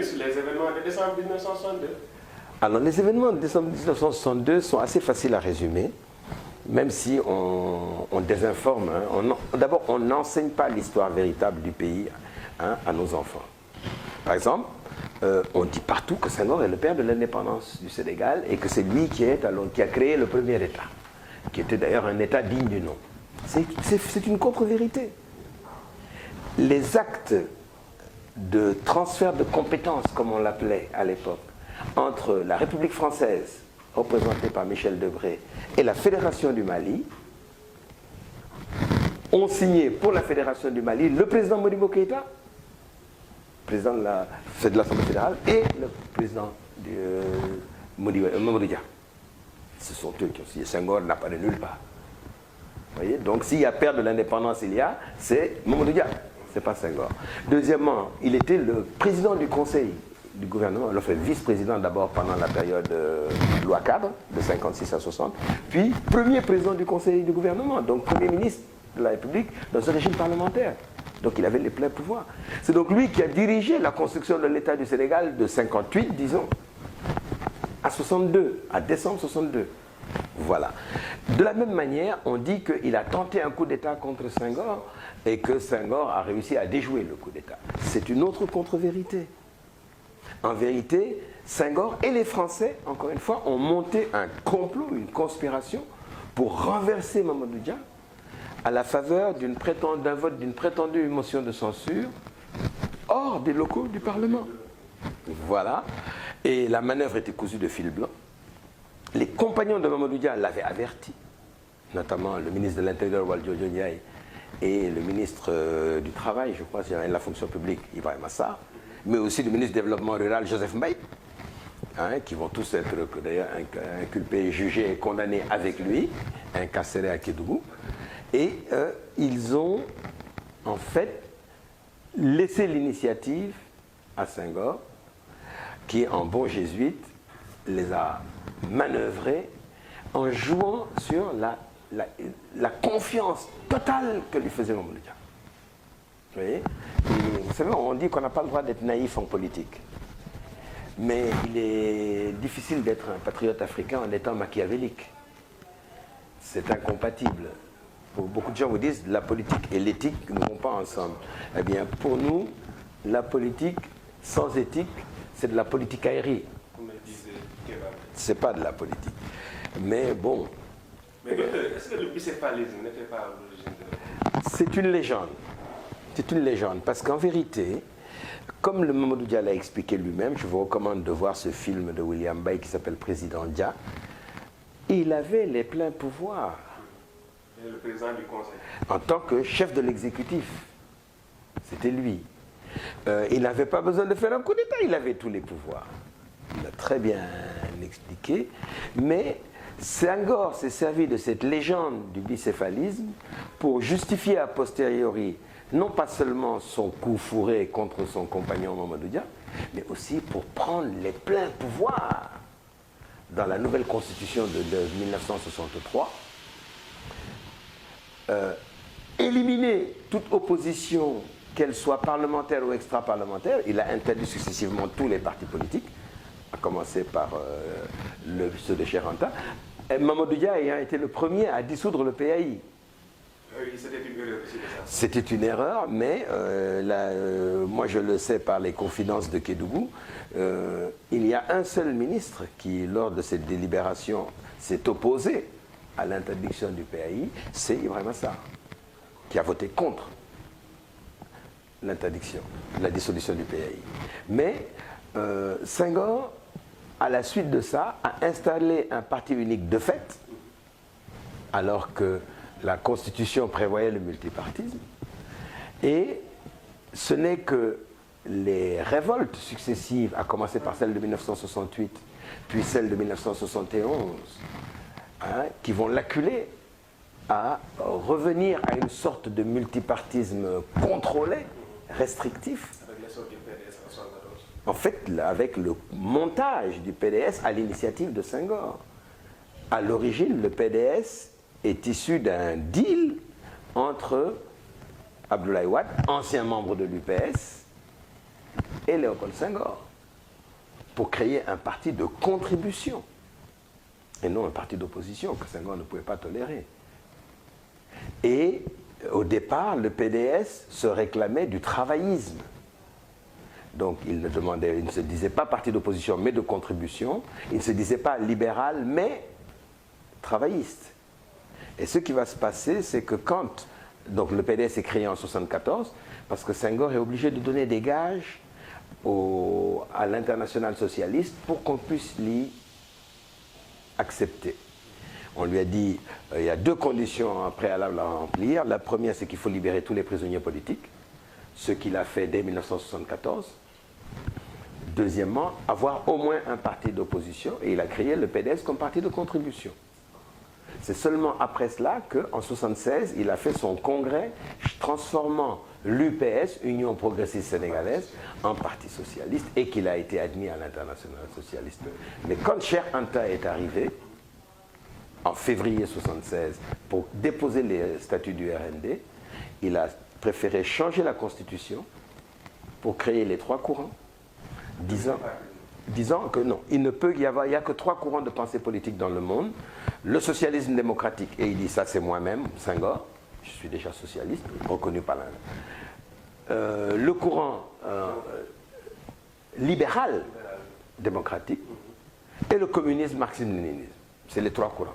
Sur les événements de décembre 1962. Alors, les événements de décembre 1962 sont assez faciles à résumer, même si on désinforme. Hein. D'abord, on n'enseigne pas l'histoire véritable du pays, hein, à nos enfants. Par exemple, on dit partout que Senghor est le père de l'indépendance du Sénégal et que c'est lui qui a créé le premier État, qui était d'ailleurs un État digne du nom. C'est une contre-vérité. Les actes de transfert de compétences, comme on l'appelait à l'époque, entre la République française, représentée par Michel Debré, et la Fédération du Mali, ont signé pour la Fédération du Mali le président Modibo Keïta, président de l'Assemblée fédérale, et le président Mamadou Dia. Ce sont eux qui ont signé. Senghor n'apparaît nulle part. Vous voyez? Donc s'il y a père de l'indépendance, c'est Mamadou Dia, c'est pas Senghor. Deuxièmement, il était le président du conseil du gouvernement, il a fait vice-président d'abord pendant la période loi cadre, de 56 à 60, puis premier président du conseil du gouvernement, donc premier ministre de la République dans un régime parlementaire. Donc il avait les pleins pouvoirs. C'est donc lui qui a dirigé la construction de l'État du Sénégal de 58, disons, à 62, à décembre 62. Voilà. De la même manière, on dit qu'il a tenté un coup d'État contre Senghor et que Senghor a réussi à déjouer le coup d'État. C'est une autre contre-vérité. En vérité, Senghor et les Français, encore une fois, ont monté un complot, une conspiration pour renverser Mamadou Dia à la faveur d'un vote d'une prétendue motion de censure hors des locaux du Parlement. Voilà. Et la manœuvre était cousue de fil blanc. Les compagnons de Mamadou Dia l'avaient averti, notamment le ministre de l'Intérieur, Valdiodio Ndiaye, et le ministre du Travail, je crois, de la fonction publique, Ibrahima Sarr, mais aussi le ministre du Développement rural, Joseph Mbaye, hein, qui vont tous être d'ailleurs inculpés, jugés et condamnés avec lui, incarcérés à Kédougou. Et ils ont en fait laissé l'initiative à Senghor, qui en bon jésuite les a manœuvrés en jouant sur la confiance totale que lui faisait Mamadou Dia. Vous voyez? Vous savez, on dit qu'on n'a pas le droit d'être naïf en politique. Mais il est difficile d'être un patriote africain en étant machiavélique. C'est incompatible. Pour beaucoup de gens vous disent la politique et l'éthique ne vont pas ensemble. Eh bien, pour nous, la politique sans éthique, c'est de la politique aérienne. C'est pas de la politique. Mais bon. Mais docteur, est-ce que le bicéphalisme n'était pas à l'origine de... C'est une légende. C'est une légende, parce qu'en vérité, comme le Mamadou Dia l'a expliqué lui-même, je vous recommande de voir ce film de William Bay qui s'appelle Président Dia, il avait les pleins pouvoirs. Et le président du conseil. En tant que chef de l'exécutif. C'était lui. Il n'avait pas besoin de faire un coup d'État, il avait tous les pouvoirs. Il a très bien expliqué, mais Senghor s'est servi de cette légende du bicéphalisme pour justifier a posteriori non pas seulement son coup fourré contre son compagnon Mamadou Dia, mais aussi pour prendre les pleins pouvoirs dans la nouvelle constitution de 1963, éliminer toute opposition, qu'elle soit parlementaire ou extra-parlementaire. Il a interdit successivement tous les partis politiques, à commencer par ceux de Cheikh Anta. Et Mamadou Dia ayant été le premier à dissoudre le PAI. Oui, c'était une erreur aussi de ça. C'était une erreur, mais moi je le sais par les confidences de Kédougou, il y a un seul ministre qui, lors de cette délibération, s'est opposé à l'interdiction du PAI, c'est Ibrahima Sarr, qui a voté contre l'interdiction, la dissolution du PAI. Mais Senghor, à la suite de ça, a installé un parti unique de fait, alors que la Constitution prévoyait le multipartisme. Et ce n'est que les révoltes successives, à commencer par celle de 1968, puis celle de 1971, hein, qui vont l'acculer à revenir à une sorte de multipartisme contrôlé, restrictif. Avec l'essor du PDS en 1974. En fait, avec le montage du PDS à l'initiative de Senghor. À l'origine, le PDS est issu d'un deal entre Abdoulaye Wade, ancien membre de l'UPS, et Léopold Senghor. pour créer un parti de contribution et non un parti d'opposition que Senghor ne pouvait pas tolérer. Et au départ, le PDS se réclamait du travaillisme. Donc il ne se disait pas parti d'opposition mais de contribution, il ne se disait pas libéral mais travailliste. Et ce qui va se passer, c'est que quand donc le PDS est créé en 1974, parce que Senghor est obligé de donner des gages à l'international socialiste pour qu'on puisse l'y accepter. On lui a dit, il y a 2 conditions préalables à remplir. La première, c'est qu'il faut libérer tous les prisonniers politiques, ce qu'il a fait dès 1974. Deuxièmement, avoir au moins un parti d'opposition, et il a créé le PDS comme parti de contribution. C'est seulement après cela qu'en 1976, il a fait son congrès transformant l'UPS, Union progressiste sénégalaise, en parti socialiste et qu'il a été admis à l'international socialiste. Mais quand Cheikh Anta est arrivé, en février 1976, pour déposer les statuts du RND, il a préféré changer la constitution pour créer les 3 courants, disant que non, il n'y a que 3 courants de pensée politique dans le monde. Le socialisme démocratique, et il dit ça c'est moi-même, Senghor, je suis déjà socialiste, reconnu par le courant libéral démocratique et le communisme marxisme-léninisme. C'est les 3 courants.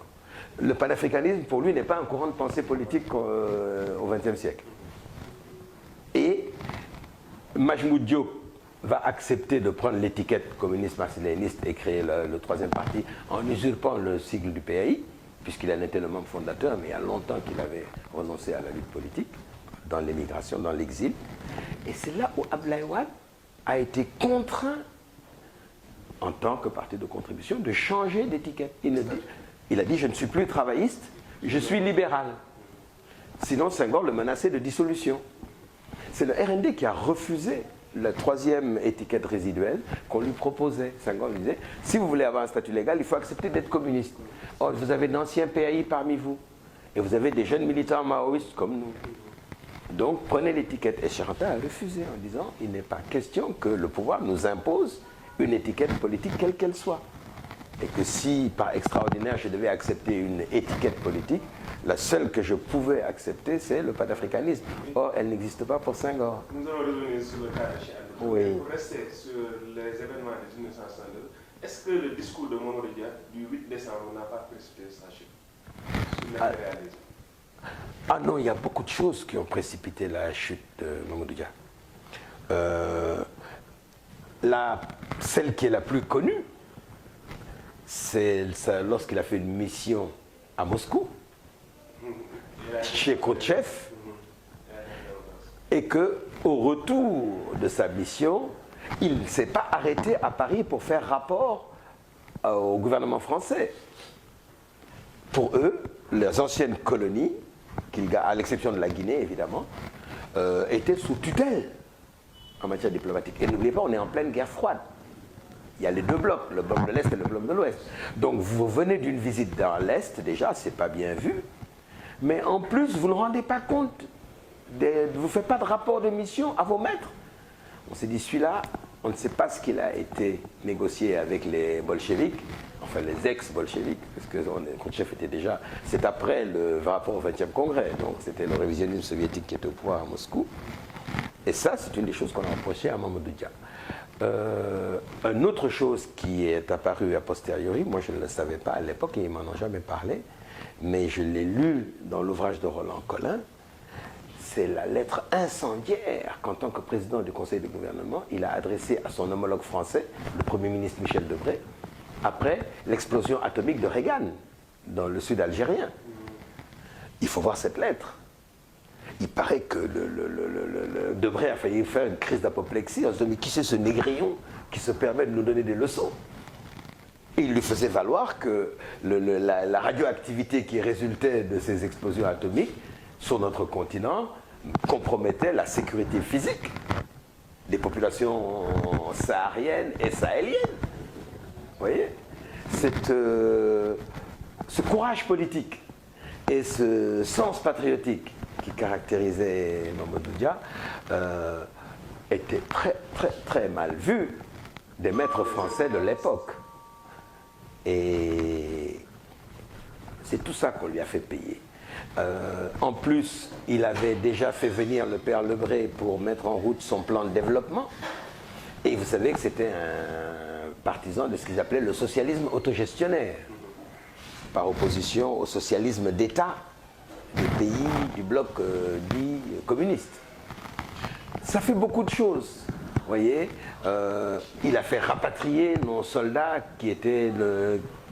Le panafricanisme, pour lui, n'est pas un courant de pensée politique au XXe siècle. Et Majmoud Diop va accepter de prendre l'étiquette communiste marxiste-léniniste et créer le 3e parti en usurpant le sigle du PAI, puisqu'il en était le membre fondateur, mais il y a longtemps qu'il avait renoncé à la lutte politique, dans l'émigration, dans l'exil. Et c'est là où Abdoulaye Wade a été contraint, en tant que parti de contribution, de changer d'étiquette. Il a dit, je ne suis plus travailliste, je suis libéral. Sinon, Senghor le menaçait de dissolution. C'est le RND qui a refusé la 3e étiquette résiduelle qu'on lui proposait. Senghor lui disait, si vous voulez avoir un statut légal, il faut accepter d'être communiste. Or, vous avez d'anciens PAI parmi vous. Et vous avez des jeunes militants maoïstes comme nous. Donc, prenez l'étiquette. Et Cheikh Anta a refusé en disant, il n'est pas question que le pouvoir nous impose une étiquette politique quelle qu'elle soit. Et que si, par extraordinaire, je devais accepter une étiquette politique, la seule que je pouvais accepter, c'est le panafricanisme. Or, elle n'existe pas pour Senghor. Nous allons revenir sur le cas de Cheikh Anta. Oui. Pour rester sur les événements de 1962, est-ce que le discours de Mamadou Dia du 8 décembre n'a pas précipité sa chute sur l'impérialisme? Ah non, il y a beaucoup de choses qui ont précipité la chute de Mamadou Dia. Celle qui est la plus connue, c'est lorsqu'il a fait une mission à Moscou, chez Khrouchtchev, et qu'au retour de sa mission, il ne s'est pas arrêté à Paris pour faire rapport au gouvernement français. Pour eux, les anciennes colonies, à l'exception de la Guinée évidemment, étaient sous tutelle en matière diplomatique. Et n'oubliez pas, on est en pleine guerre froide. Il y a les 2 blocs, le bloc de l'Est et le bloc de l'Ouest. Donc vous venez d'une visite dans l'Est, déjà, c'est pas bien vu. Mais en plus, vous ne rendez pas compte, vous ne faites pas de rapport de mission à vos maîtres. On s'est dit, celui-là, on ne sait pas ce qu'il a été négocié avec les bolcheviks, enfin les ex-bolcheviks, parce que Khrouchtchev était déjà, c'est après le rapport au 20e congrès, donc c'était le révisionnisme soviétique qui était au pouvoir à Moscou. Et ça, c'est une des choses qu'on a reproché à Mamadou Dia. Une autre chose qui est apparue a posteriori, moi je ne le savais pas à l'époque et ils m'en ont jamais parlé, mais je l'ai lu dans l'ouvrage de Roland Collin, c'est la lettre incendiaire qu'en tant que président du Conseil de gouvernement, il a adressée à son homologue français, le Premier ministre Michel Debré, après l'explosion atomique de Reagan, dans le sud algérien. Il faut voir cette lettre. Il paraît que Debré a failli faire une crise d'apoplexie en se disant, mais qui c'est ce négrillon qui se permet de nous donner des leçons? Et il lui faisait valoir que la radioactivité qui résultait de ces explosions atomiques sur notre continent compromettait la sécurité physique des populations sahariennes et sahéliennes. Vous voyez, ce courage politique et ce sens patriotique qui caractérisait Mamadou Dia était très très très mal vu des maîtres français de l'époque. Et c'est tout ça qu'on lui a fait payer. En plus, il avait déjà fait venir le père Lebré pour mettre en route son plan de développement. Et vous savez que c'était un partisan de ce qu'ils appelaient le socialisme autogestionnaire, par opposition au socialisme d'État des pays du bloc dit communiste. Ça fait beaucoup de choses, vous voyez. Il a fait rapatrier nos soldats qui étaient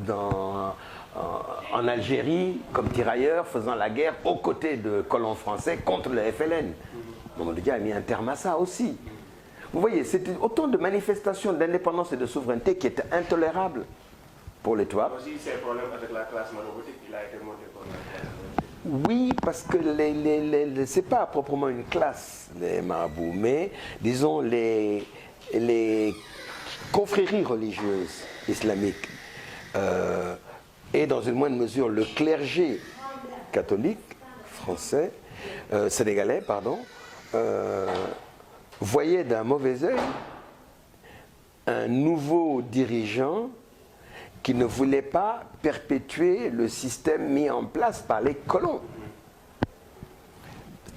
en Algérie comme tirailleurs, faisant la guerre aux côtés de colons français contre le FLN. Mamadou Dia a mis un terme à ça aussi. Vous voyez, c'était autant de manifestations d'indépendance et de souveraineté qui étaient intolérables pour les Touaregs. Aussi, c'est un problème avec la classe monoboutique, il a été monté pour la classe monoboutique. Oui, parce que ce n'est pas proprement une classe, les marabouts, mais disons les confréries religieuses islamiques et dans une moindre mesure le clergé catholique français, sénégalais, pardon, voyait d'un mauvais œil un nouveau dirigeant qui ne voulait pas perpétuer le système mis en place par les colons.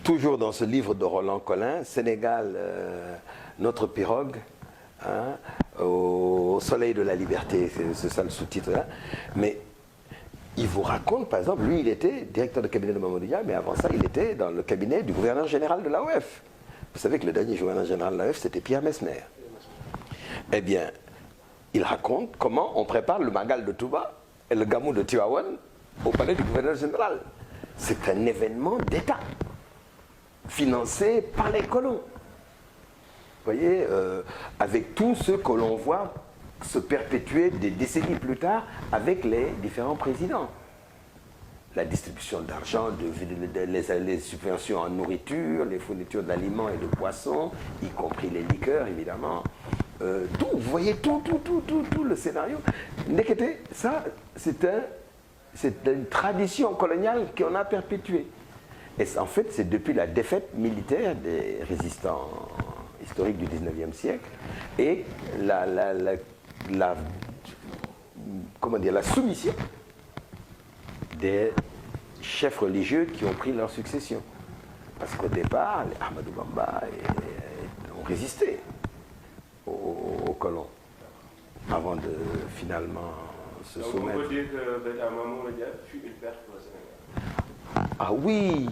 Toujours dans ce livre de Roland Collin, Sénégal, notre pirogue, hein, au soleil de la liberté, c'est ça le sous-titre là. Mais il vous raconte, par exemple, lui il était directeur de cabinet de Mamadou Dia, mais avant ça il était dans le cabinet du gouverneur général de l'AOF. Vous savez que le dernier gouverneur général de l'AOF c'était Pierre Messner. Eh bien, il raconte comment on prépare le Magal de Touba et le Gamou de Tivaouane au palais du gouverneur général. C'est un événement d'État, financé par les colons. Vous voyez, avec tout ce que l'on voit se perpétuer des décennies plus tard avec les différents présidents. La distribution d'argent, les subventions en nourriture, les fournitures d'aliments et de poissons, y compris les liqueurs évidemment. Tout, vous voyez tout le scénario. Ndekete, ça, c'est une tradition coloniale qu'on a perpétuée. Et en fait, c'est depuis la défaite militaire des résistants historiques du 19e siècle et la soumission des chefs religieux qui ont pris leur succession. Parce qu'au départ, les Ahmadou Bamba ont résisté aux colons avant de finalement se soumettre. On peut dire que Mamadou Dia fut une perte pour le Sénégal. Ah oui,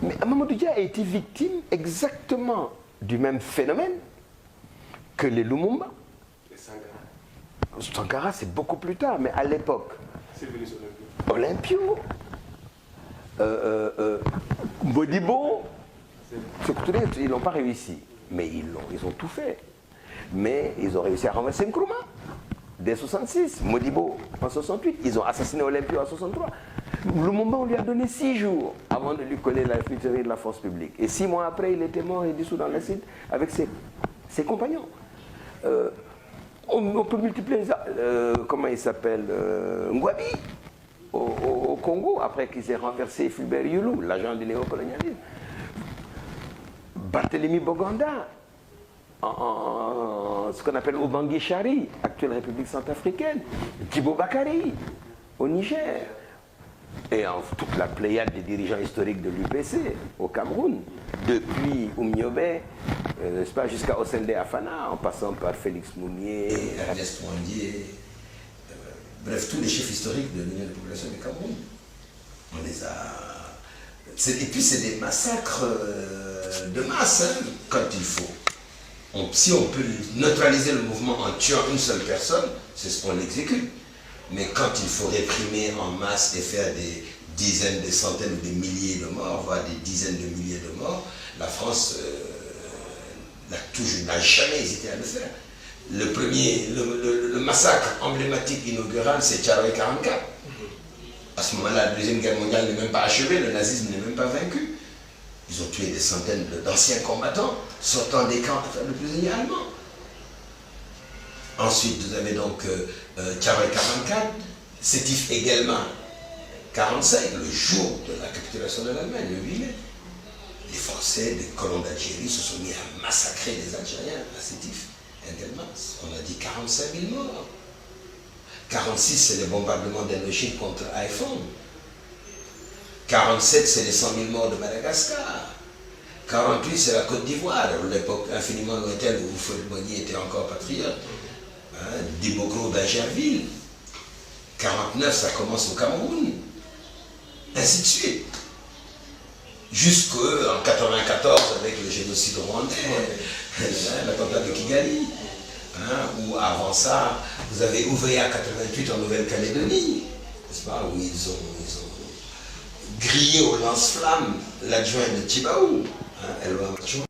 mais Mamadou Dia a été victime exactement du même phénomène que les Lumumba. Et Sankara. Sankara, c'est beaucoup plus tard, mais à l'époque. C'est venu sur l'Olympio. Modibo, ils n'ont pas réussi, mais ils ont tout fait. Mais ils ont réussi à renverser Nkrumah dès 66, Modibo en 68, ils ont assassiné Olympio en 63. Lumumba, on lui a donné 6 jours avant de lui coller la futilité de la force publique. Et 6 mois après, il était mort et dissous dans l'acide avec ses compagnons. On peut multiplier, comment il s'appelle, Ngwabi, au Congo, après qu'il s'est renversé Fulbert Yulu, l'agent du néocolonialisme. Barthélemy Boganda, en ce qu'on appelle Obangi Chari, actuelle République centrafricaine, Djibo Bakary, au Niger, et toute la pléiade des dirigeants historiques de l'UPC au Cameroun, depuis Oumniobé, n'est-ce pas, jusqu'à Osende Afana, en passant par Félix Mounier, Ernest Mwandié, bref, tous les chefs historiques de l'Union des populations du Cameroun. On les a... Et puis c'est des massacres de masse, hein, quand il faut. Si on peut neutraliser le mouvement en tuant une seule personne, c'est ce qu'on exécute. Mais quand il faut réprimer en masse et faire des dizaines, des centaines ou des milliers de morts, voire des dizaines de milliers de morts, la France n'a jamais hésité à le faire. Le massacre emblématique inaugural, c'est Tcharoy 44. À ce moment-là, la Deuxième Guerre mondiale n'est même pas achevée, le nazisme n'est même pas vaincu. Ils ont tué des centaines d'anciens combattants sortant des camps de prisonniers allemands. Ensuite, vous avez donc Tcharoy 44, Sétif également 45, le jour de la capitulation de l'Allemagne, le 8 mai. Les Français, les colons d'Algérie se sont mis à massacrer les Algériens à Sétif. Indelmas. On a dit 45 000 morts. 46, c'est les bombardements d'Indochine contre iPhone. 47, c'est les 100 000 morts de Madagascar. 48, c'est la Côte d'Ivoire, l'époque infiniment lointaine où Fouet-Boigny était encore patriote. Dibokro d'Agerville. 49, ça commence au Cameroun. Ainsi de suite. Jusqu'en 94, avec le génocide rwandais, l'attentat de Kigali. Ou avant ça, vous avez Ouvéa 88 en Nouvelle-Calédonie, n'est-ce pas, où ils ont grillé au lance-flammes l'adjoint de Tibaou, Elwa Macho.